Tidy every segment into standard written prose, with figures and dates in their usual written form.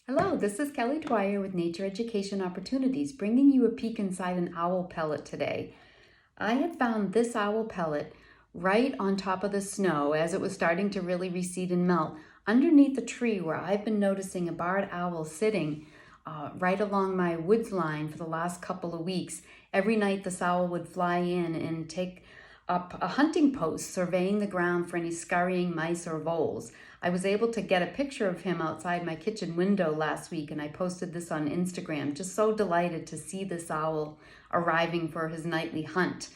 Hello, this is Kelly Dwyer with Nature Education Opportunities, bringing you a peek inside an owl pellet today. I had found this owl pellet right on top of the snow as it was starting to really recede and melt, underneath the tree where I've been noticing a barred owl sitting right along my woods line for the last couple of weeks. Every night this owl would fly in and take up a hunting post, surveying the ground for any scurrying mice or voles. I was able to get a picture of him outside my kitchen window last week, and I posted this on Instagram. Just so delighted to see this owl arriving for his nightly hunt.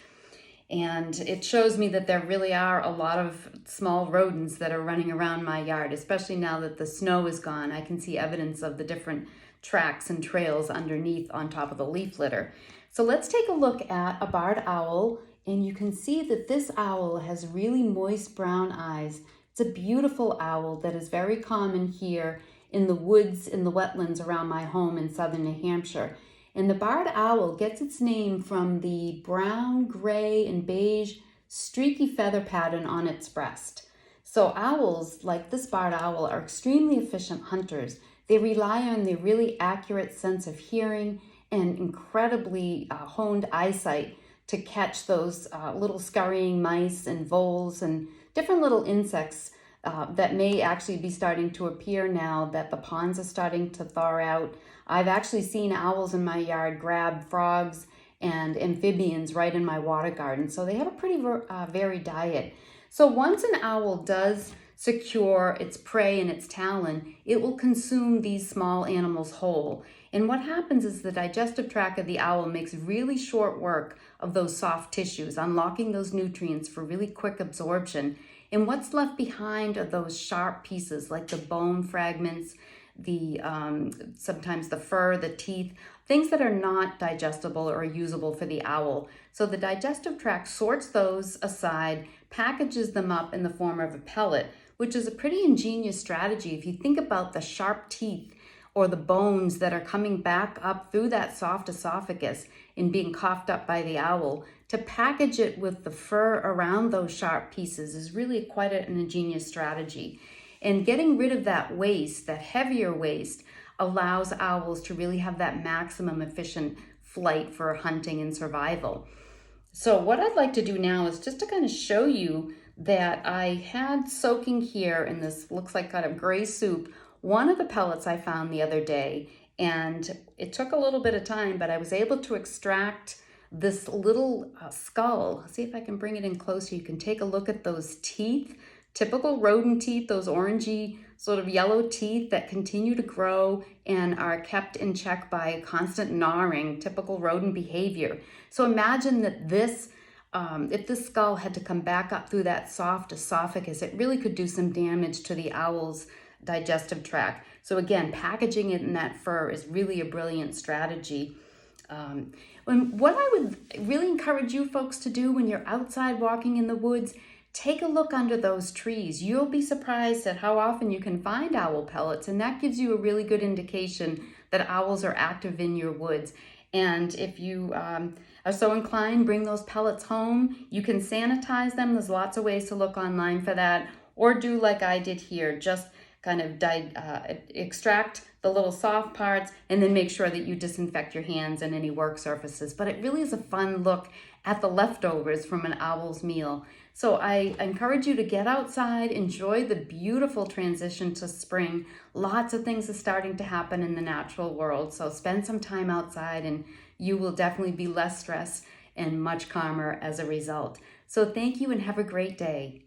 And it shows me that there really are a lot of small rodents that are running around my yard, especially now that the snow is gone. I can see evidence of the different tracks and trails underneath on top of the leaf litter. So let's take a look at a barred owl, and you can see that this owl has really moist brown eyes. It's a beautiful owl that is very common here in the woods, in the wetlands around my home in southern New Hampshire. And the barred owl gets its name from the brown, gray, and beige streaky feather pattern on its breast. So owls, like this barred owl, are extremely efficient hunters. They rely on their really accurate sense of hearing and incredibly honed eyesight to catch those little scurrying mice and voles and different little insects that may actually be starting to appear now that the ponds are starting to thaw out. I've actually seen owls in my yard grab frogs and amphibians right in my water garden. So they have a pretty varied diet. So once an owl does secure its prey in its talon, it will consume these small animals whole. And what happens is the digestive tract of the owl makes really short work of those soft tissues, unlocking those nutrients for really quick absorption. And what's left behind are those sharp pieces like the bone fragments, the sometimes the fur, the teeth, things that are not digestible or usable for the owl. So the digestive tract sorts those aside, packages them up in the form of a pellet, which is a pretty ingenious strategy. If you think about the sharp teeth or the bones that are coming back up through that soft esophagus and being coughed up by the owl, to package it with the fur around those sharp pieces is really quite an ingenious strategy. And getting rid of that waste, that heavier waste, allows owls to really have that maximum efficient flight for hunting and survival. So what I'd like to do now is just to kind of show you that I had soaking here in this, looks like kind of gray soup, one of the pellets I found the other day. And it took a little bit of time, but I was able to extract this little skull. See if I can bring it in closer. You can take a look at those teeth, typical rodent teeth, those orangey sort of yellow teeth that continue to grow and are kept in check by constant gnawing, typical rodent behavior. So imagine that this, if this skull had to come back up through that soft esophagus, it really could do some damage to the owl's digestive tract. So again, packaging it in that fur is really a brilliant strategy. And what I would really encourage you folks to do when you're outside walking in the woods, take a look under those trees. You'll be surprised at how often you can find owl pellets, and that gives you a really good indication that owls are active in your woods. And if you are so inclined, bring those pellets home. You can sanitize them. There's lots of ways to look online for that, or do like I did here, just kind of extract the little soft parts and then make sure that you disinfect your hands and any work surfaces. But it really is a fun look at the leftovers from an owl's meal. So I encourage you to get outside, enjoy the beautiful transition to spring. Lots of things are starting to happen in the natural world. So spend some time outside and you will definitely be less stressed and much calmer as a result. So thank you and have a great day.